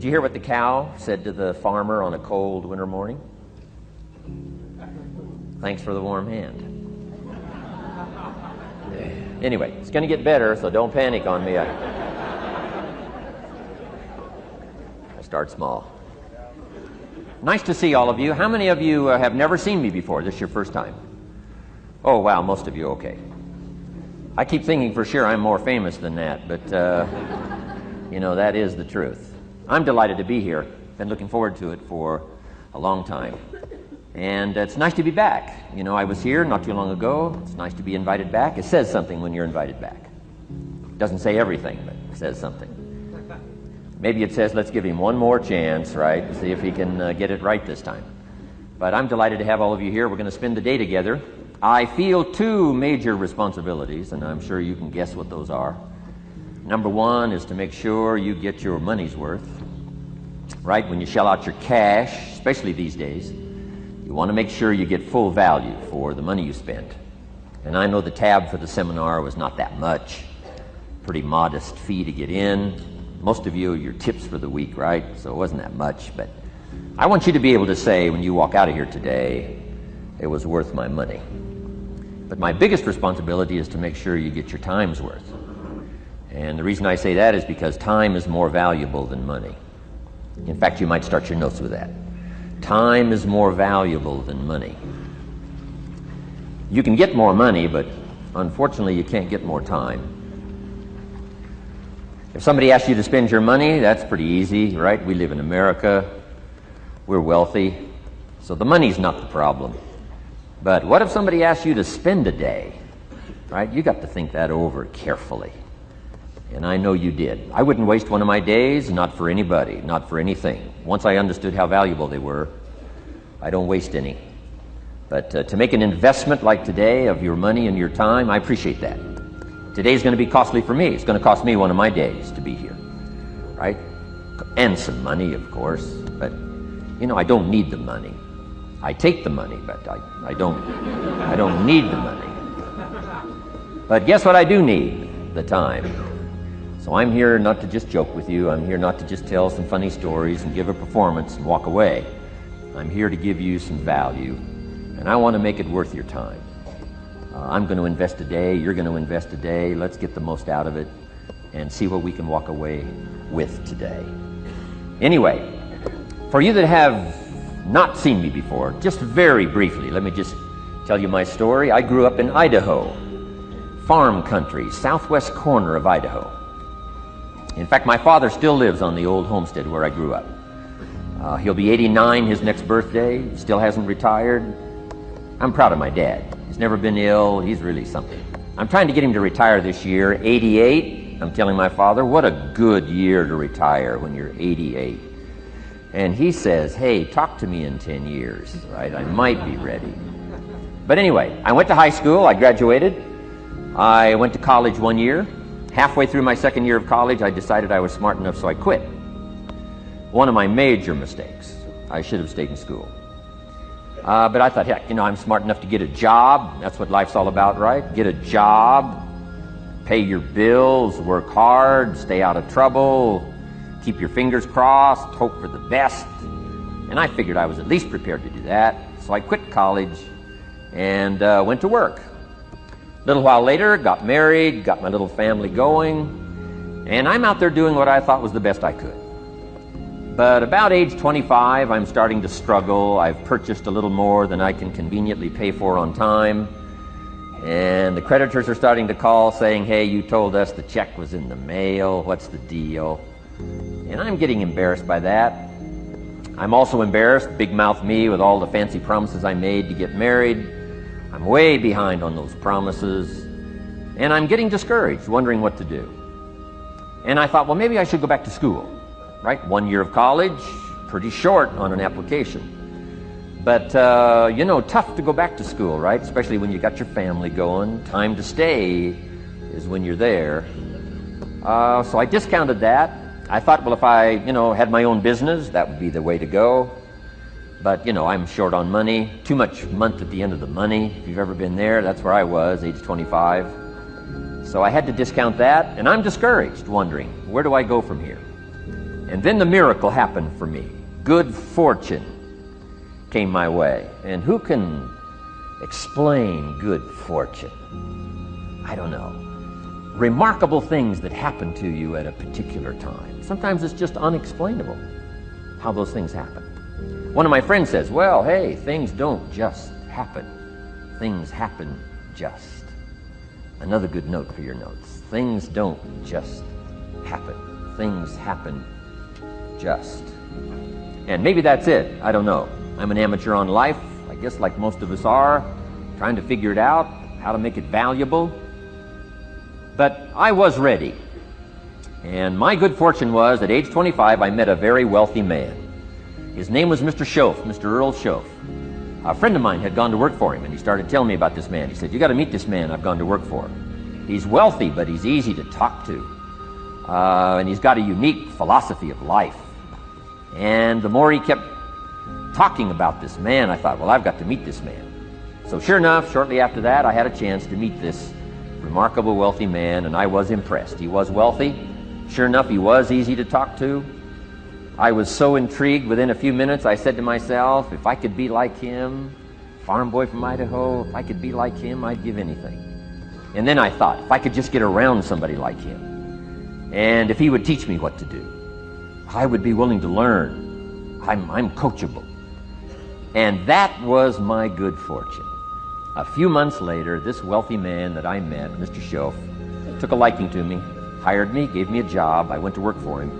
Did you hear what the cow said to the farmer on a cold winter morning? Thanks for the warm hand. Anyway, it's going to get better, so don't panic on me. I start small. Nice to see all of you. How many of you have never seen me before? This is your first time? Oh, wow, most of you, okay. I keep thinking for sure I'm more famous than that, but, that is the truth. I'm delighted to be here. Been looking forward to it for a long time. And it's nice to be back. I was here not too long ago. It's nice to be invited back. It says something when you're invited back. It doesn't say everything, but it says something. Maybe it says, let's give him one more chance, right? See if he can get it right this time. But I'm delighted to have all of you here. We're going to spend the day together. I feel two major responsibilities, and I'm sure you can guess what those are. Number one is to make sure you get your money's worth, right? When you shell out your cash, especially these days, you want to make sure you get full value for the money you spent. And I know the tab for the seminar was not that much. Pretty modest fee to get in. Most of you, your tips for the week, right? So it wasn't that much. But I want you to be able to say when you walk out of here today, it was worth my money. But my biggest responsibility is to make sure you get your time's worth. And the reason I say that is because time is more valuable than money. In fact, you might start your notes with that. Time is more valuable than money. You can get more money, but unfortunately you can't get more time. If somebody asks you to spend your money, that's pretty easy, right? We live in America. We're wealthy. So the money's not the problem. But what if somebody asks you to spend a day, right? You got to think that over carefully. And I know you did. I wouldn't waste one of my days, not for anybody, not for anything. Once I understood how valuable they were, I don't waste any. But to make an investment like today of your money and your time, I appreciate that. Today's going to be costly for me. It's going to cost me one of my days to be here, right? And some money, of course. But, I don't need the money. I take the money, but I don't need the money. But guess what I do need? The time. So I'm here not to just joke with you. I'm here not to just tell some funny stories and give a performance and walk away. I'm here to give you some value, and I want to make it worth your time. I'm going to invest a day. You're going to invest a day. Let's get the most out of it and see what we can walk away with today. Anyway, for you that have not seen me before, just very briefly, let me just tell you my story. I grew up in Idaho, farm country, southwest corner of Idaho. In fact, my father still lives on the old homestead where I grew up. He'll be 89 his next birthday, still hasn't retired. I'm proud of my dad. He's never been ill. He's really something. I'm trying to get him to retire this year, 88. I'm telling my father, what a good year to retire when you're 88. And he says, hey, talk to me in 10 years, right? I might be ready. But anyway, I went to high school. I graduated. I went to college 1 year. Halfway through my second year of college, I decided I was smart enough, so I quit. One of my major mistakes. I should have stayed in school. But I thought, heck, I'm smart enough to get a job. That's what life's all about, right? Get a job, pay your bills, work hard, stay out of trouble, keep your fingers crossed, hope for the best. And I figured I was at least prepared to do that. So I quit college and went to work. A little while later, got married, got my little family going, and I'm out there doing what I thought was the best I could. But about age 25, I'm starting to struggle. I've purchased a little more than I can conveniently pay for on time. And the creditors are starting to call saying, hey, you told us the check was in the mail. What's the deal? And I'm getting embarrassed by that. I'm also embarrassed, big mouth me, with all the fancy promises I made to get married. I'm way behind on those promises. And I'm getting discouraged, wondering what to do. And I thought, well, maybe I should go back to school. Right? 1 year of college, pretty short on an application. But, tough to go back to school, right? Especially when you got your family going. Time to stay is when you're there. So I discounted that. I thought, well, if I, had my own business, that would be the way to go. But, I'm short on money. Too much month at the end of the money. If you've ever been there, that's where I was, age 25. So I had to discount that, and I'm discouraged, wondering, where do I go from here? And then the miracle happened for me. Good fortune came my way. And who can explain good fortune? I don't know. Remarkable things that happen to you at a particular time. Sometimes it's just unexplainable how those things happen. One of my friends says, well, hey, things don't just happen. Things happen just. Another good note for your notes. Things don't just happen. Things happen just. And maybe that's it. I don't know. I'm an amateur on life, I guess like most of us are, trying to figure it out, how to make it valuable. But I was ready. And my good fortune was, at age 25, I met a very wealthy man. His name was Mr. Schoaf, Mr. Earl Schoaf. A friend of mine had gone to work for him, and he started telling me about this man. He said, you got to meet this man I've gone to work for. He's wealthy, but he's easy to talk to. And he's got a unique philosophy of life. And the more he kept talking about this man, I thought, well, I've got to meet this man. So sure enough, shortly after that, I had a chance to meet this remarkable wealthy man, and I was impressed. He was wealthy. Sure enough, he was easy to talk to. I was so intrigued, within a few minutes, I said to myself, if I could be like him, farm boy from Idaho, if I could be like him, I'd give anything. And then I thought, if I could just get around somebody like him, and if he would teach me what to do, I would be willing to learn. I'm coachable. And that was my good fortune. A few months later, this wealthy man that I met, Mr. Schoaf, took a liking to me, hired me, gave me a job. I went to work for him.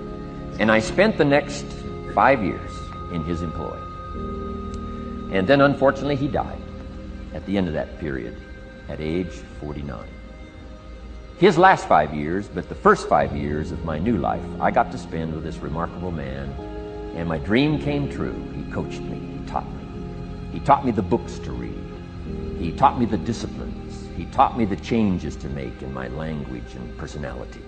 And I spent the next 5 years in his employ. And then, unfortunately, he died at the end of that period, at age 49. His last 5 years, but the first 5 years of my new life, I got to spend with this remarkable man, and my dream came true. He coached me, he taught me. He taught me the books to read. He taught me the disciplines. He taught me the changes to make in my language and personality.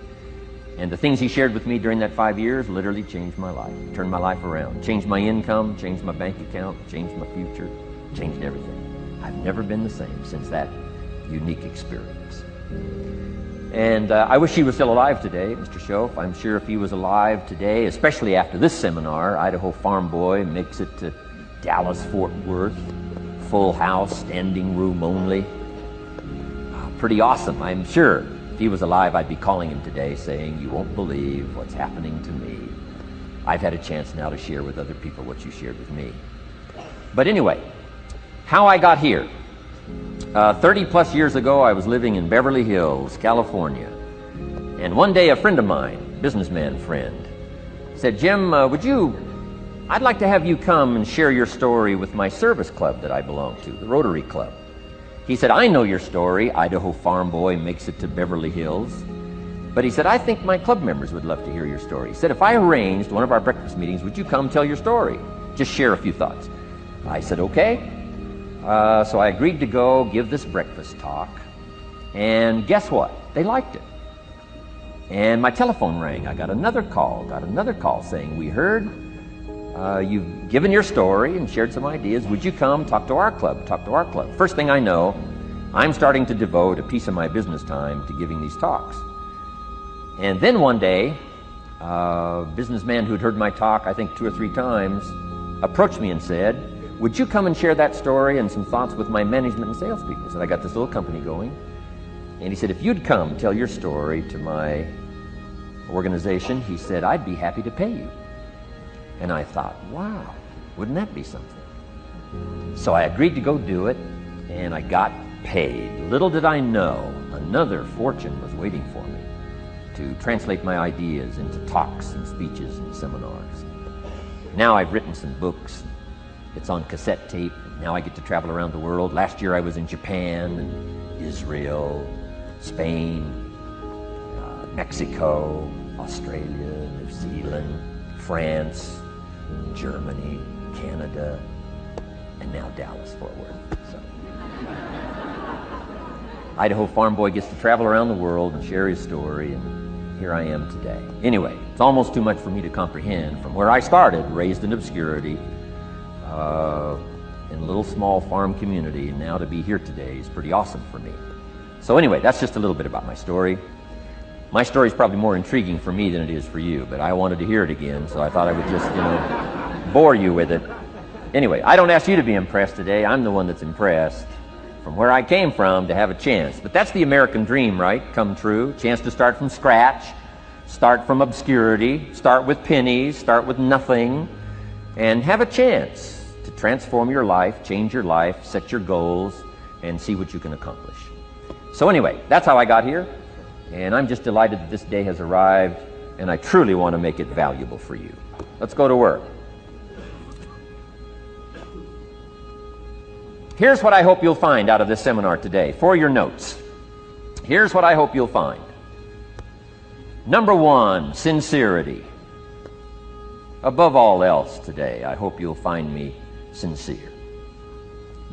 And the things he shared with me during that 5 years literally changed my life, turned my life around, changed my income, changed my bank account, changed my future, changed everything. I've never been the same since that unique experience. And I wish he was still alive today, Mr. Schoaf. I'm sure if he was alive today, especially after this seminar, Idaho Farm Boy makes it to Dallas-Fort Worth, full house, standing room only. Pretty awesome, I'm sure. If he was alive, I'd be calling him today saying, you won't believe what's happening to me. I've had a chance now to share with other people what you shared with me. But anyway, how I got here. 30 plus years ago, I was living in Beverly Hills, California. And one day, a friend of mine, businessman friend, said, Jim, I'd like to have you come and share your story with my service club that I belong to, the Rotary Club. He said, I know your story, Idaho Farm Boy makes it to Beverly Hills. But he said, I think my club members would love to hear your story. He said, if I arranged one of our breakfast meetings, would you come tell your story? Just share a few thoughts. I said, okay. So I agreed to go give this breakfast talk. And guess what? They liked it. And my telephone rang. I got another call saying, we heard you've given your story and shared some ideas. Would you come talk to our club? First thing I know, I'm starting to devote a piece of my business time to giving these talks. And then one day, a businessman who'd heard my talk, I think 2 or 3 times, approached me and said, would you come and share that story and some thoughts with my management and salespeople? So I got this little company going. And he said, if you'd come tell your story to my organization, he said, I'd be happy to pay you. And I thought, wow, wouldn't that be something? So I agreed to go do it, and I got paid. Little did I know, another fortune was waiting for me to translate my ideas into talks and speeches and seminars. Now I've written some books. It's on cassette tape. Now I get to travel around the world. Last year I was in Japan and Israel, Spain, Mexico, Australia, New Zealand, France, Germany, Canada, and now Dallas-Fort Worth. So. Idaho Farm Boy gets to travel around the world and share his story, and here I am today. Anyway, it's almost too much for me to comprehend. From where I started, raised in obscurity, in a little small farm community, and now to be here today is pretty awesome for me. So anyway, that's just a little bit about my story. My story is probably more intriguing for me than it is for you, but I wanted to hear it again, so I thought I would just, bore you with it. Anyway, I don't ask you to be impressed today. I'm the one that's impressed from where I came from to have a chance. But that's the American dream, right? Come true. Chance to start from scratch, start from obscurity, start with pennies, start with nothing, and have a chance to transform your life, change your life, set your goals, and see what you can accomplish. So anyway, that's how I got here, and I'm just delighted that this day has arrived, and I truly want to make it valuable for you. Let's go to work. Here's what I hope you'll find out of this seminar today for your notes. Here's what I hope you'll find. Number one, sincerity. Above all else today, I hope you'll find me sincere.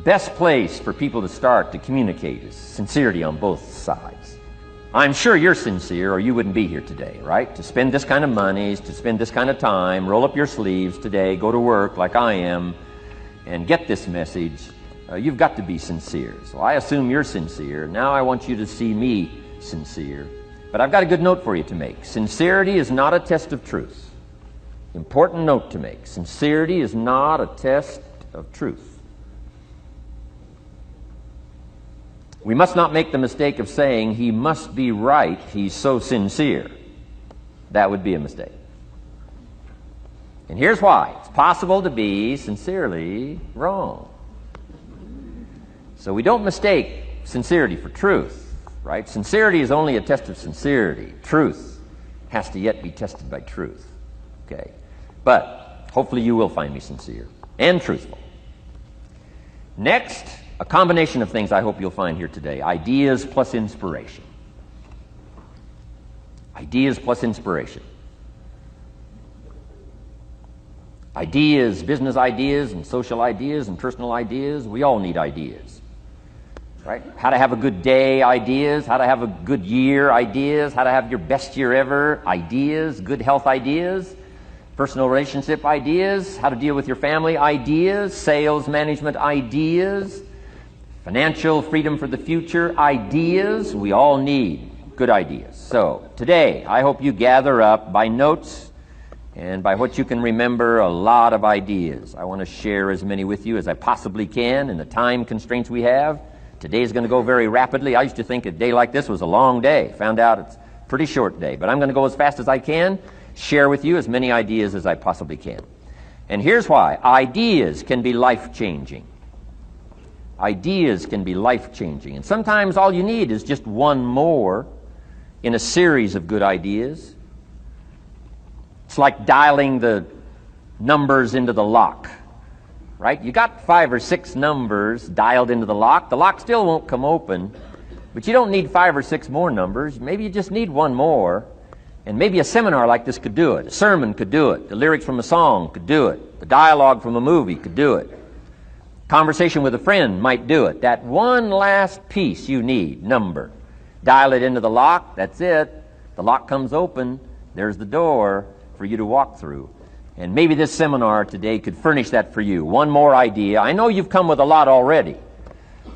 Best place for people to start to communicate is sincerity on both sides. I'm sure you're sincere or you wouldn't be here today, right? To spend this kind of money, to spend this kind of time, roll up your sleeves today, go to work like I am, and get this message. You've got to be sincere. So I assume you're sincere. Now I want you to see me sincere. But I've got a good note for you to make. Sincerity is not a test of truth. Important note to make. Sincerity is not a test of truth. We must not make the mistake of saying he must be right, he's so sincere. That would be a mistake. And here's why. It's possible to be sincerely wrong. So we don't mistake sincerity for truth, right? Sincerity is only a test of sincerity. Truth has to yet be tested by truth, okay? But hopefully you will find me sincere and truthful. Next, a combination of things I hope you'll find here today. Ideas plus inspiration. Ideas plus inspiration. Ideas, business ideas and social ideas and personal ideas, we all need ideas. Right? How to have a good day ideas, how to have a good year ideas, how to have your best year ever ideas, good health ideas, personal relationship ideas, how to deal with your family ideas, sales management ideas, financial freedom for the future ideas. We all need good ideas. So today, I hope you gather up by notes and by what you can remember a lot of ideas. I want to share as many with you as I possibly can in the time constraints we have. Today's going to go very rapidly. I used to think a day like this was a long day. Found out it's a pretty short day. But I'm going to go as fast as I can, share with you as many ideas as I possibly can. And here's why. Ideas can be life-changing. Ideas can be life-changing. And sometimes all you need is just one more in a series of good ideas. It's like dialing the numbers into the lock. Right? You got 5 or 6 numbers dialed into the lock. The lock still won't come open, but you don't need 5 or 6 more numbers. Maybe you just need one more, and maybe a seminar like this could do it. A sermon could do it. The lyrics from a song could do it. The dialogue from a movie could do it. Conversation with a friend might do it. That one last piece you need, number. Dial it into the lock. That's it. The lock comes open. There's the door for you to walk through. And maybe this seminar today could furnish that for you. One more idea. I know you've come with a lot already.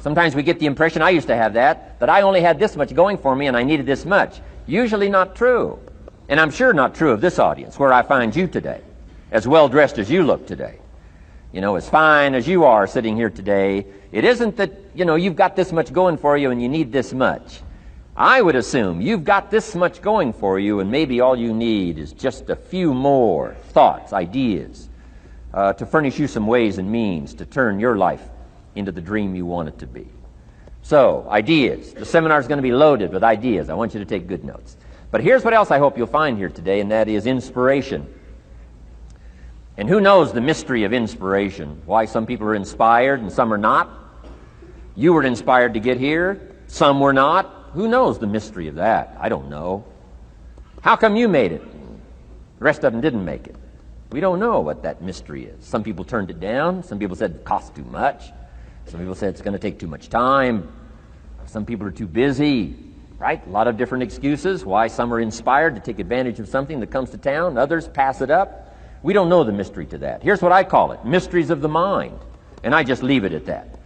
Sometimes we get the impression, I used to have that I only had this much going for me and I needed this much. Usually not true. And I'm sure not true of this audience, where I find you today, as well-dressed as you look today. As fine as you are sitting here today. It isn't that, you've got this much going for you and you need this much. I would assume you've got this much going for you, and maybe all you need is just a few more thoughts, ideas, to furnish you some ways and means to turn your life into the dream you want it to be. So, ideas. The seminar is going to be loaded with ideas. I want you to take good notes. But here's what else I hope you'll find here today, and that is inspiration. And who knows the mystery of inspiration? Why some people are inspired and some are not? You were inspired to get here. Some were not. Who knows the mystery of that? I don't know. How come you made it? The rest of them didn't make it. We don't know what that mystery is. Some people turned it down. Some people said it costs too much. Some people said it's going to take too much time. Some people are too busy, right? A lot of different excuses why some are inspired to take advantage of something that comes to town. Others pass it up. We don't know the mystery to that. Here's what I call it. Mysteries of the mind. And I just leave it at that.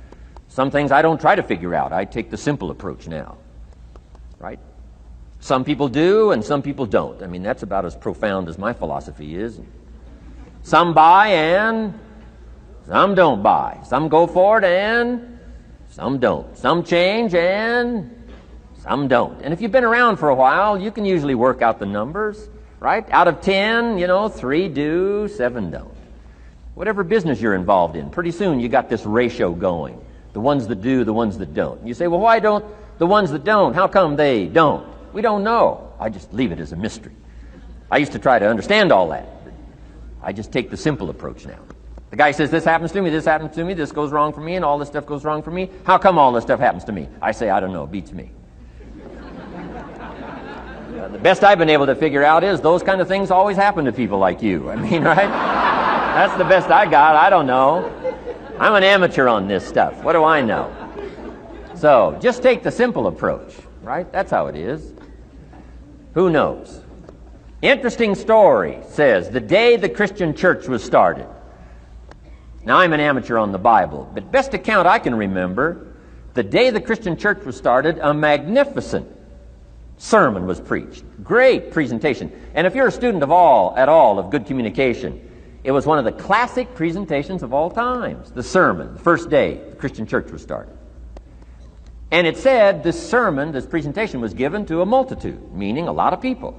Some things I don't try to figure out. I take the simple approach now. Right? Some people do and some people don't. I mean, that's about as profound as my philosophy is. Some buy and some don't buy. Some go for it and some don't. Some change and some don't. And if you've been around for a while, you can usually work out the numbers, right? Out of 10, 3 do, 7 don't. Whatever business you're involved in, pretty soon you got this ratio going. The ones that do, the ones that don't. You say, well, why don't the ones that don't, how come they don't? We don't know. I just leave it as a mystery. I used to try to understand all that. I just take the simple approach now. The guy says, this happens to me, this goes wrong for me, and all this stuff goes wrong for me. How come all this stuff happens to me? I say, I don't know, beats me. The best I've been able to figure out is those kind of things always happen to people like you. I mean, right? That's the best I got. I don't know. I'm an amateur on this stuff. What do I know? So, just take the simple approach, right? That's how it is. Who knows? Interesting story says, the day the Christian church was started. Now, I'm an amateur on the Bible, but best account I can remember, the day the Christian church was started, a magnificent sermon was preached. Great presentation. And if you're a student at all of good communication, it was one of the classic presentations of all times. The sermon, the first day the Christian church was started. And it said this sermon, this presentation was given to a multitude, meaning a lot of people.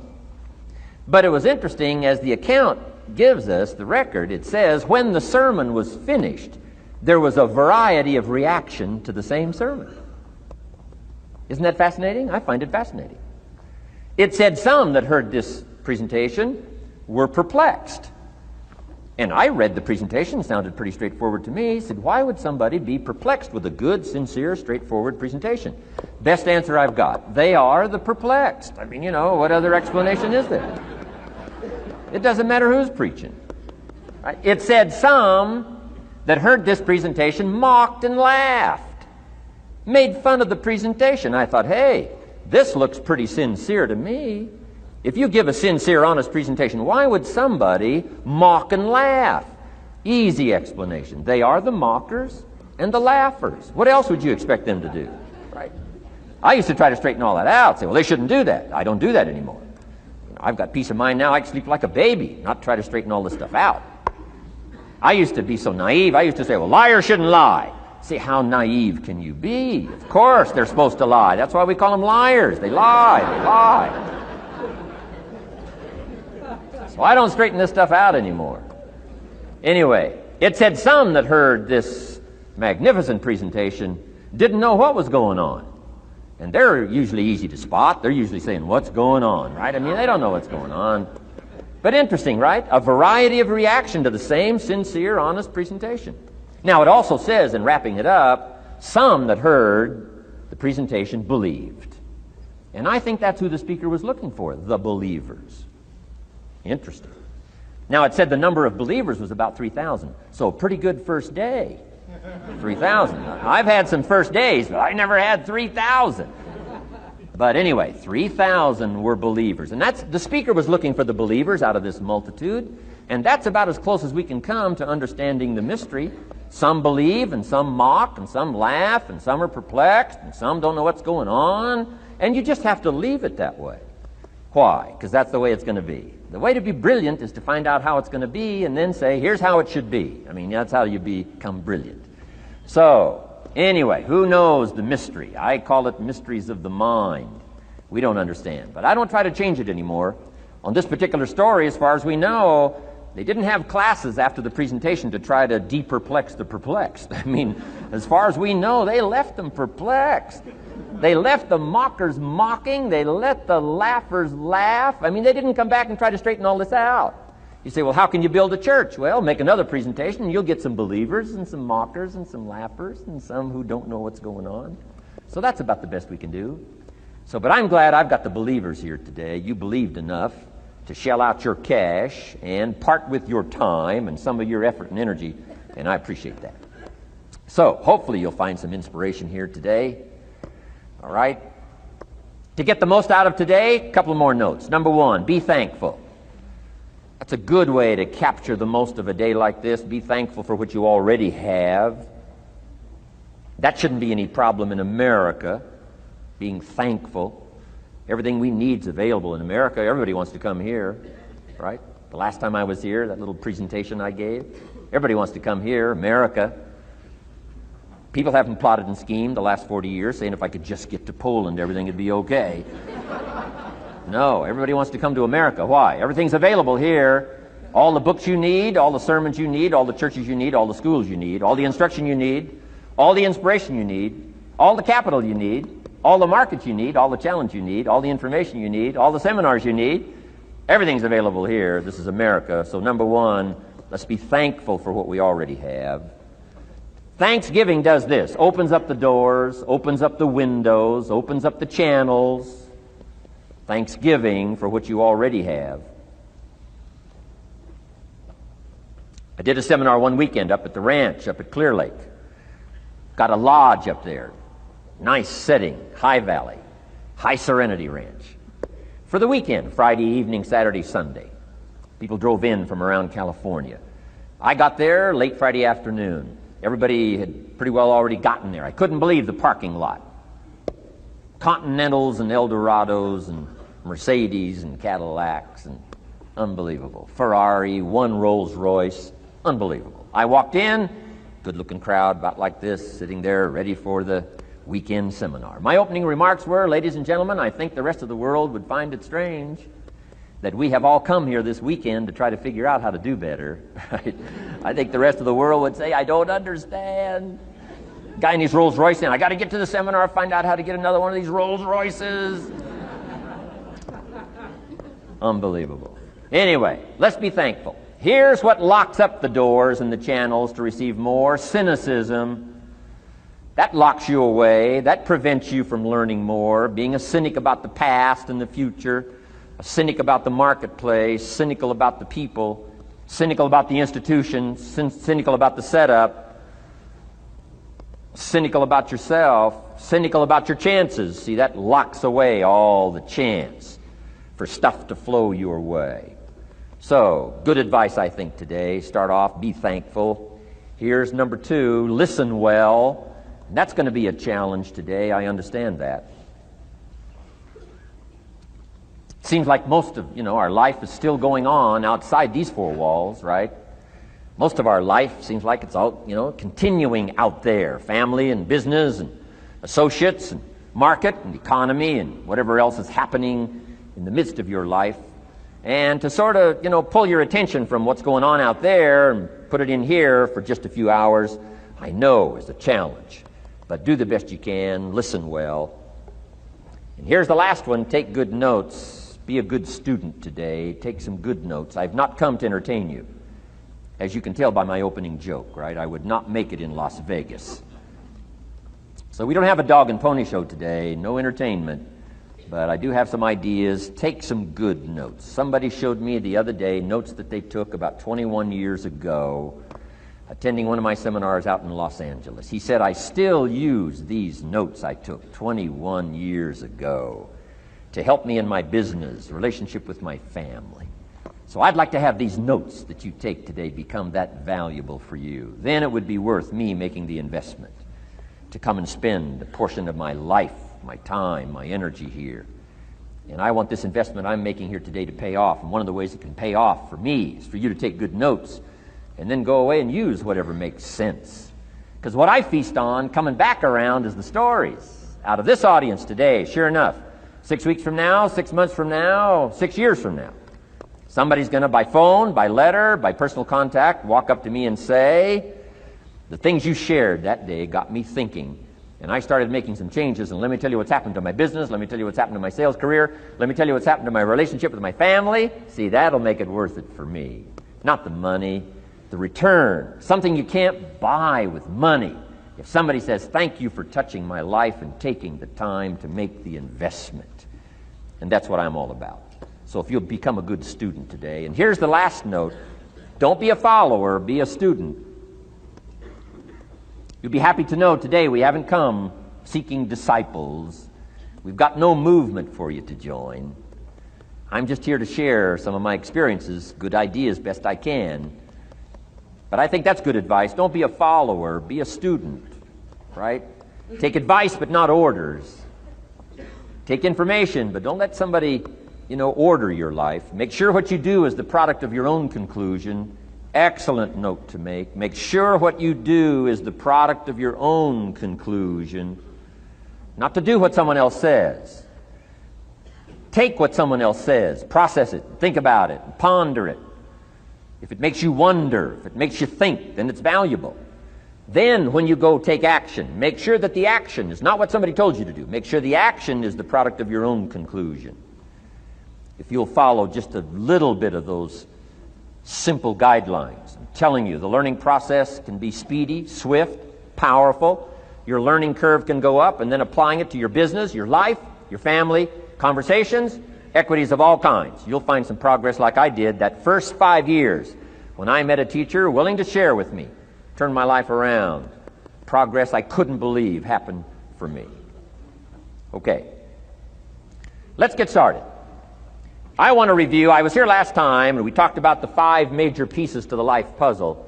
But it was interesting, as the account gives us, the record, it says, when the sermon was finished, there was a variety of reaction to the same sermon. Isn't that fascinating? I find it fascinating. It said some that heard this presentation were perplexed. And I read the presentation, sounded pretty straightforward to me. Said, why would somebody be perplexed with a good, sincere, straightforward presentation? Best answer I've got. They are the perplexed. I mean, what other explanation is there? It doesn't matter who's preaching. Right? It said some that heard this presentation mocked and laughed, made fun of the presentation. I thought, hey, this looks pretty sincere to me. If you give a sincere, honest presentation, why would somebody mock and laugh? Easy explanation. They are the mockers and the laughers. What else would you expect them to do? Right? I used to try to straighten all that out. Say, well, they shouldn't do that. I don't do that anymore. I've got peace of mind now. I can sleep like a baby, not try to straighten all this stuff out. I used to be so naive. I used to say, well, liars shouldn't lie. See, how naive can you be? Of course they're supposed to lie. That's why we call them liars. They lie. So I don't straighten this stuff out anymore. Anyway, it said some that heard this magnificent presentation didn't know what was going on. And they're usually easy to spot. They're usually saying, what's going on, right? I mean, they don't know what's going on. But interesting, right? A variety of reaction to the same sincere, honest presentation. Now, it also says, in wrapping it up, some that heard the presentation believed. And I think that's who the speaker was looking for, the believers. Interesting. Now, it said the number of believers was about 3,000. So a pretty good first day. 3,000. I've had some first days, but I never had 3,000. But anyway, 3,000 were believers. And the speaker was looking for the believers out of this multitude. And that's about as close as we can come to understanding the mystery. Some believe, and some mock, and some laugh, and some are perplexed, and some don't know what's going on. And you just have to leave it that way. Why? Because that's the way it's going to be. The way to be brilliant is to find out how it's going to be and then say, here's how it should be. I mean, that's how you become brilliant. So, anyway, who knows the mystery? I call it mysteries of the mind. We don't understand. But I don't try to change it anymore. On this particular story, as far as we know, they didn't have classes after the presentation to try to de-perplex the perplexed. I mean, as far as we know, they left them perplexed. They left the mockers mocking. They let the laughers laugh. I mean, they didn't come back and try to straighten all this out. You say, well, how can you build a church? Well, make another presentation, and you'll get some believers and some mockers and some laughers and some who don't know what's going on. So that's about the best we can do. But I'm glad I've got the believers here today. You believed enough to shell out your cash and part with your time and some of your effort and energy, and I appreciate that. So hopefully you'll find some inspiration here today. All right? To get the most out of today, a couple more notes. Number one, be thankful. That's a good way to capture the most of a day like this. Be thankful for what you already have. That shouldn't be any problem in America, being thankful. Everything we need is available in America. Everybody wants to come here, right? The last time I was here, that little presentation I gave, everybody wants to come here, America. People haven't plotted and schemed the last 40 years saying if I could just get to Poland, everything would be okay. No, everybody wants to come to America. Why? Everything's available here. All the books you need, all the sermons you need, all the churches you need, all the schools you need, all the instruction you need, all the inspiration you need, all the capital you need, all the markets you need, all the challenge you need, all the information you need, all the seminars you need. Everything's available here. This is America. So number one, let's be thankful for what we already have. Thanksgiving does this. Opens up the doors, opens up the windows, opens up the channels. Thanksgiving for what you already have. I did a seminar one weekend up at the ranch, up at Clear Lake. Got a lodge up there. Nice setting, high valley, high serenity ranch. For the weekend, Friday evening, Saturday, Sunday. People drove in from around California. I got there late Friday afternoon. Everybody had pretty well already gotten there. I couldn't believe the parking lot. Continentals and Eldorados and Mercedes and Cadillacs and unbelievable. Ferrari, one Rolls Royce, unbelievable. I walked in, good-looking crowd about like this, sitting there ready for the weekend seminar. My opening remarks were, ladies and gentlemen, I think the rest of the world would find it strange that we have all come here this weekend to try to figure out how to do better. Right? I think the rest of the world would say, I don't understand. Guy in his Rolls Royce saying, I got to get to the seminar, find out how to get another one of these Rolls Royces. Unbelievable. Anyway, let's be thankful. Here's what locks up the doors and the channels to receive more: cynicism. That locks you away. That prevents you from learning more. Being a cynic about the past and the future, a cynic about the marketplace, cynical about the people, cynical about the institutions, cynical about the setup, cynical about yourself, cynical about your chances. See, that locks away all the chance for stuff to flow your way. So, good advice, I think, today. Start off, be thankful. Here's number two, listen well. And that's going to be a challenge today. I understand that. Seems like most of, our life is still going on outside these four walls, right? Most of our life seems like it's out, continuing out there. Family and business and associates and market and economy and whatever else is happening in the midst of your life. And to sort of, pull your attention from what's going on out there and put it in here for just a few hours, I know is a challenge. But do the best you can, listen well. And here's the last one, take good notes. Be a good student today. Take some good notes. I've not come to entertain you. As you can tell by my opening joke, right? I would not make it in Las Vegas. So we don't have a dog and pony show today, no entertainment. But I do have some ideas. Take some good notes. Somebody showed me the other day notes that they took about 21 years ago, attending one of my seminars out in Los Angeles. He said, I still use these notes I took 21 years ago to help me in my business, relationship with my family. So I'd like to have these notes that you take today become that valuable for you. Then it would be worth me making the investment to come and spend a portion of my life, my time, my energy here. And I want this investment I'm making here today to pay off. And one of the ways it can pay off for me is for you to take good notes and then go away and use whatever makes sense. Because what I feast on coming back around is the stories out of this audience today. Sure enough, 6 weeks from now, 6 months from now, 6 years from now, somebody's going to, by phone, by letter, by personal contact, walk up to me and say, the things you shared that day got me thinking. And I started making some changes, and let me tell you what's happened to my business, let me tell you what's happened to my sales career, let me tell you what's happened to my relationship with my family. See, that'll make it worth it for me. Not the money, the return. Something you can't buy with money. If somebody says, thank you for touching my life and taking the time to make the investment. And that's what I'm all about. So if you'll become a good student today. And here's the last note. Don't be a follower, be a student. You'll be happy to know today we haven't come seeking disciples. We've got no movement for you to join. I'm just here to share some of my experiences, good ideas, best I can. But I think that's good advice. Don't be a follower, be a student, right? Take advice but not orders. Take information, but don't let somebody, order your life. Make sure what you do is the product of your own conclusion. Excellent note to make. Make sure what you do is the product of your own conclusion. Not to do what someone else says. Take what someone else says, process it, think about it, ponder it. If it makes you wonder, if it makes you think, then it's valuable. Then when you go take action, make sure that the action is not what somebody told you to do. Make sure the action is the product of your own conclusion. If you'll follow just a little bit of those simple guidelines, I'm telling you, the learning process can be speedy, swift, powerful. Your learning curve can go up, and then applying it to your business, your life, your family, conversations, equities of all kinds. You'll find some progress like I did that first 5 years when I met a teacher willing to share with me, turn my life around. Progress I couldn't believe happened for me. Okay, let's get started. I want to review, I was here last time and we talked about the 5 major pieces to the life puzzle.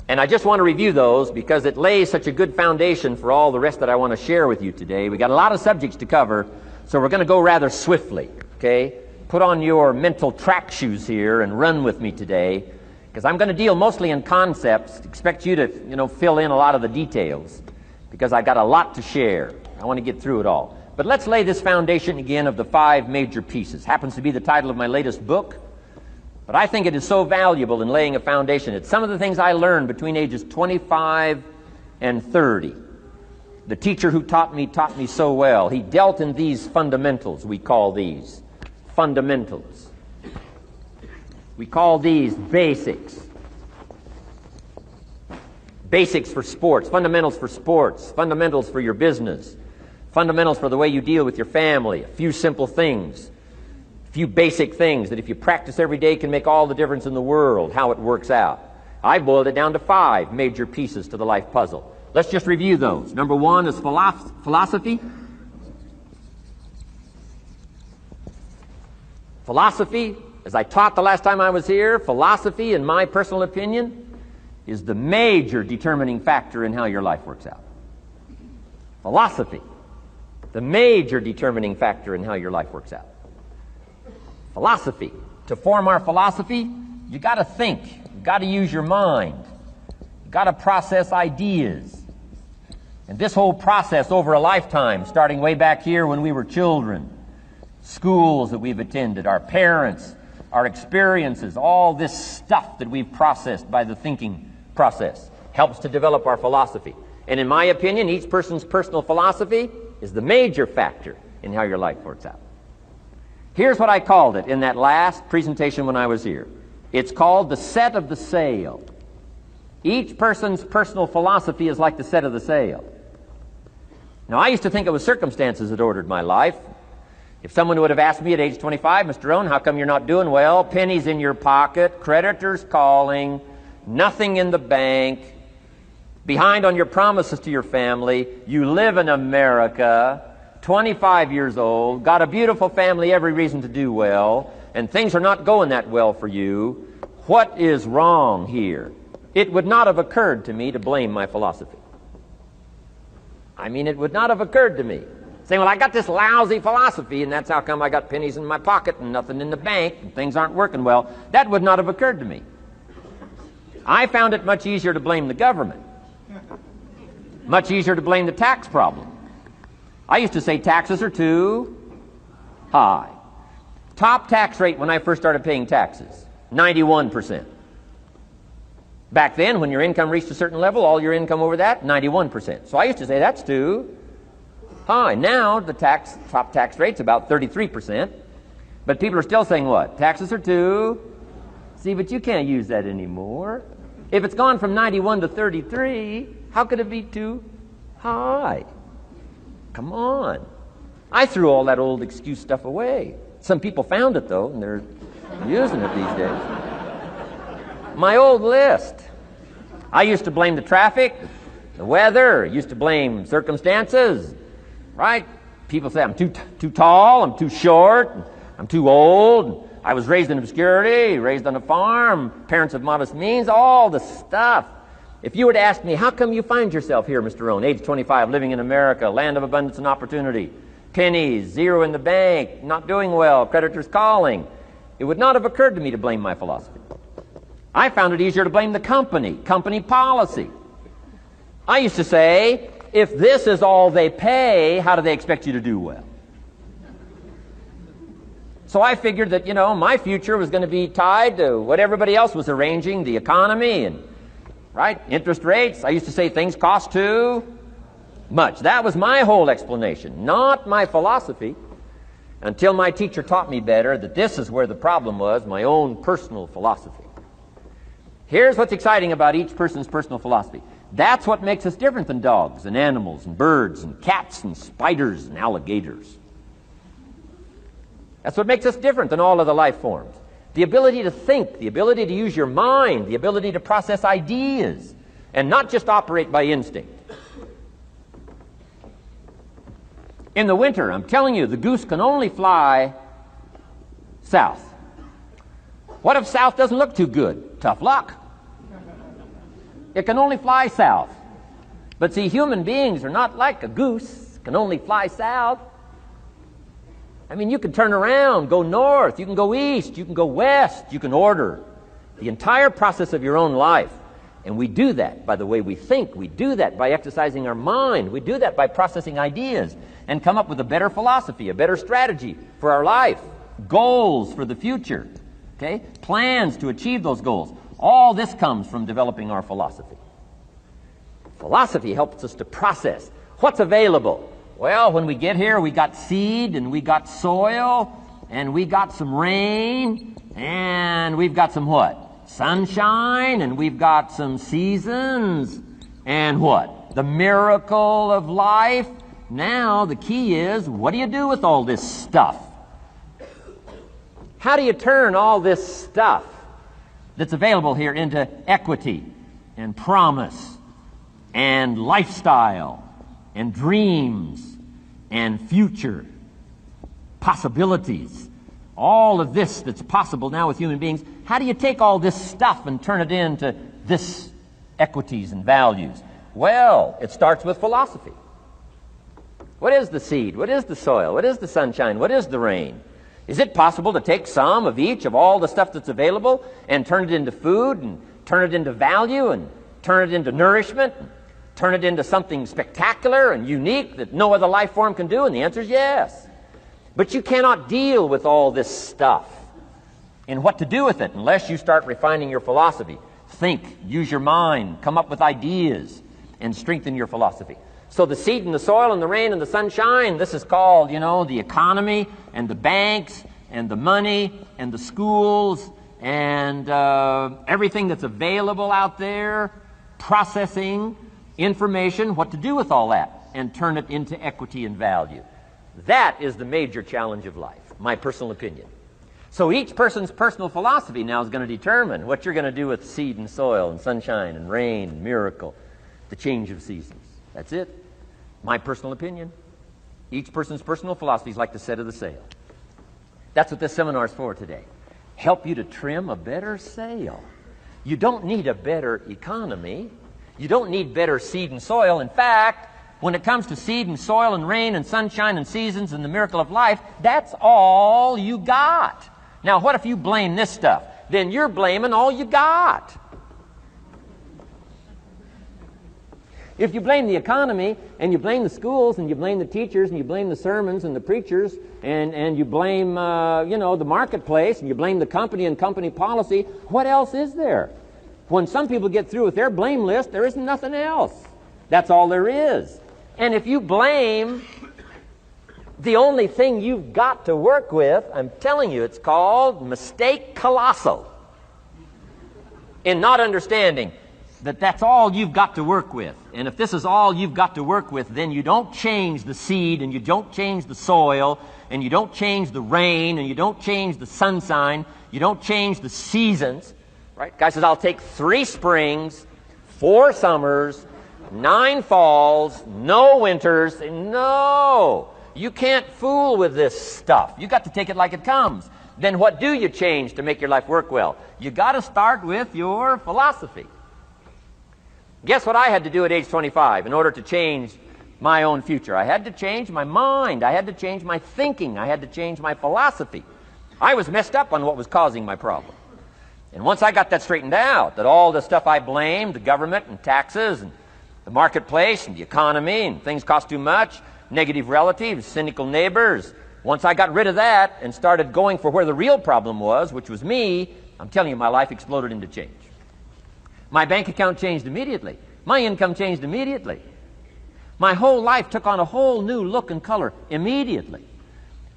And I just want to review those because it lays such a good foundation for all the rest that I want to share with you today. We got a lot of subjects to cover, so we're going to go rather swiftly, okay? Put on your mental track shoes here and run with me today, because I'm going to deal mostly in concepts. Expect you to, fill in a lot of the details, because I've got a lot to share. I want to get through it all. But let's lay this foundation again of the 5 major pieces. Happens to be the title of my latest book. But I think it is so valuable in laying a foundation. It's some of the things I learned between ages 25 and 30. The teacher who taught me so well. He dealt in these fundamentals, we call these. Fundamentals. We call these basics. Basics for sports, fundamentals for sports, fundamentals for your business, fundamentals for the way you deal with your family, a few simple things. Few basic things that if you practice every day can make all the difference in the world, how it works out. I boiled it down to 5 major pieces to the life puzzle. Let's just review those. Number 1 is philosophy. Philosophy, as I taught the last time I was here, philosophy, in my personal opinion, is the major determining factor in how your life works out. Philosophy, the major determining factor in how your life works out. Philosophy. To form our philosophy, you got to think. You got to use your mind. You got to process ideas. And this whole process over a lifetime, starting way back here when we were children, schools that we've attended, our parents, our experiences, all this stuff that we've processed by the thinking process helps to develop our philosophy. And in my opinion, each person's personal philosophy is the major factor in how your life works out. Here's what I called it in that last presentation when I was here. It's called the set of the sail. Each person's personal philosophy is like the set of the sail. Now, I used to think it was circumstances that ordered my life. If someone would have asked me at age 25, Mr. Rohn, how come you're not doing well? Pennies in your pocket, creditors calling, nothing in the bank, behind on your promises to your family, you live in America, 25 years old, got a beautiful family, every reason to do well, and things are not going that well for you. What is wrong here? It would not have occurred to me to blame my philosophy. It would not have occurred to me. Saying, well, I got this lousy philosophy, and that's how come I got pennies in my pocket and nothing in the bank, and things aren't working well. That would not have occurred to me. I found it much easier to blame the government. Much easier to blame the tax problem. I used to say taxes are too high. Top tax rate when I first started paying taxes, 91%. Back then, when your income reached a certain level, all your income over that, 91%. So I used to say that's too high. Now the top tax rate's about 33%. But people are still saying what? Taxes are too. See, but you can't use that anymore. If it's gone from 91 to 33, how could it be too high? Come on. I threw all that old excuse stuff away. Some people found it, though, and they're using it these days. My old list. I used to blame the traffic, the weather, used to blame circumstances, right? People say I'm too tall, I'm too short, I'm too old, I was raised in obscurity, raised on a farm, parents of modest means, all the stuff. If you were to ask me, how come you find yourself here, Mr. Rohn, age 25, living in America, land of abundance and opportunity, pennies, zero in the bank, not doing well, creditors calling, it would not have occurred to me to blame my philosophy. I found it easier to blame the company policy. I used to say, if this is all they pay, how do they expect you to do well? So I figured that, my future was going to be tied to what everybody else was arranging, the economy and, interest rates. I used to say things cost too much. That was my whole explanation, not my philosophy, until my teacher taught me better that this is where the problem was, my own personal philosophy. Here's what's exciting about each person's personal philosophy. That's what makes us different than dogs and animals and birds and cats and spiders and alligators. That's what makes us different than all of the life forms. The ability to think, the ability to use your mind, the ability to process ideas, and not just operate by instinct. In the winter, I'm telling you, the goose can only fly south. What if south doesn't look too good? Tough luck. It can only fly south. But see, human beings are not like a goose, can only fly south. I mean, you can turn around, go north, you can go east, you can go west, you can order the entire process of your own life. And we do that by the way we think. We do that by exercising our mind. We do that by processing ideas and come up with a better philosophy, a better strategy for our life, goals for the future, okay? Plans to achieve those goals. All this comes from developing our philosophy. Philosophy helps us to process what's available. Well, when we get here, we got seed, and we got soil, and we got some rain, and we've got some what? Sunshine, and we've got some seasons, and what? The miracle of life. Now, the key is, what do you do with all this stuff? How do you turn all this stuff that's available here into equity and promise and lifestyle and dreams and future possibilities? All of this that's possible now with human beings, how do you take all this stuff and turn it into this equities and values? Well, it starts with philosophy. What is the seed? What is the soil? What is the sunshine? What is the rain? Is it possible to take some of each of all the stuff that's available and turn it into food and turn it into value and turn it into nourishment and turn it into something spectacular and unique that no other life form can do? And the answer is yes. But you cannot deal with all this stuff and what to do with it unless you start refining your philosophy. Think, use your mind, come up with ideas, and strengthen your philosophy. So the seed and the soil and the rain and the sunshine, this is called, the economy and the banks and the money and the schools and everything that's available out there, processing information, what to do with all that, and turn it into equity and value. That is the major challenge of life, my personal opinion. So each person's personal philosophy now is going to determine what you're going to do with seed and soil and sunshine and rain and miracle, the change of seasons. That's it. My personal opinion. Each person's personal philosophy is like the set of the sail. That's what this seminar is for today. Help you to trim a better sail. You don't need a better economy. You don't need better seed and soil. In fact, when it comes to seed and soil and rain and sunshine and seasons and the miracle of life, that's all you got. Now, what if you blame this stuff? Then you're blaming all you got. If you blame the economy, and you blame the schools, and you blame the teachers, and you blame the sermons and the preachers, and you blame, the marketplace, and you blame the company and company policy, what else is there? When some people get through with their blame list, there isn't nothing else. That's all there is. And if you blame the only thing you've got to work with, I'm telling you, it's called mistake colossal. In not understanding that that's all you've got to work with. And if this is all you've got to work with, then you don't change the seed, and you don't change the soil, and you don't change the rain, and you don't change the sunshine, you don't change the seasons. Right? Guy says, I'll take 3 springs, 4 summers, 9 falls, no winters. No! You can't fool with this stuff. You got to take it like it comes. Then what do you change to make your life work well? You got to start with your philosophy. Guess what I had to do at age 25 in order to change my own future? I had to change my mind. I had to change my thinking. I had to change my philosophy. I was messed up on what was causing my problem. And once I got that straightened out, that all the stuff I blamed, the government and taxes and the marketplace and the economy and things cost too much, negative relatives, cynical neighbors, once I got rid of that and started going for where the real problem was, which was me, I'm telling you, my life exploded into change. My bank account changed immediately. My income changed immediately. My whole life took on a whole new look and color immediately.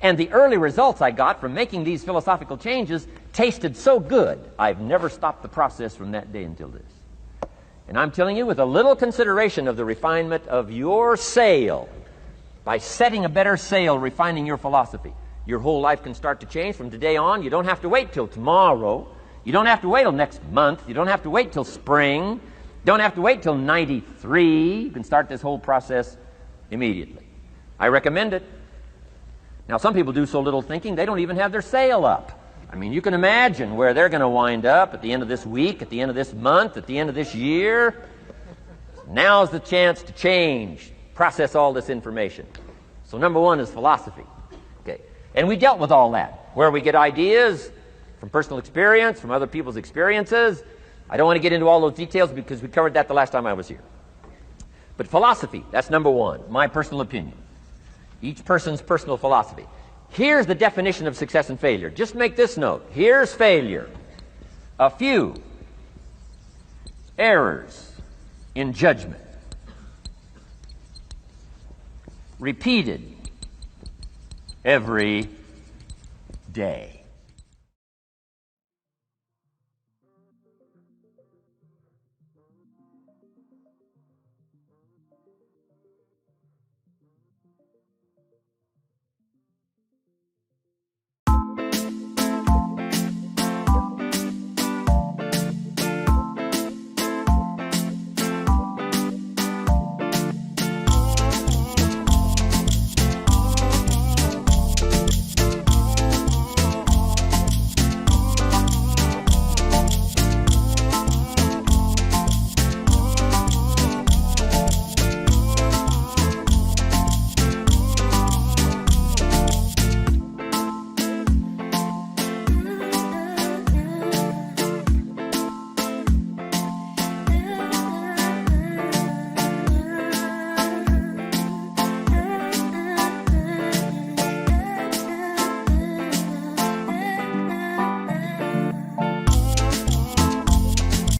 And the early results I got from making these philosophical changes tasted so good, I've never stopped the process from that day until this. And I'm telling you, with a little consideration of the refinement of your sail, by setting a better sail, refining your philosophy, your whole life can start to change from today on. You don't have to wait till tomorrow. You don't have to wait till next month. You don't have to wait till spring. You don't have to wait till 93. You can start this whole process immediately. I recommend it. Now, some people do so little thinking, they don't even have their sail up. I mean, you can imagine where they're going to wind up at the end of this week, at the end of this month, at the end of this year. Now's the chance to change, process all this information. So number one is philosophy. Okay. And we dealt with all that, where we get ideas from personal experience, from other people's experiences. I don't want to get into all those details because we covered that the last time I was here. But philosophy, that's number one, my personal opinion. Each person's personal philosophy. Here's the definition of success and failure. Just make this note. Here's failure. A few errors in judgment, repeated every day.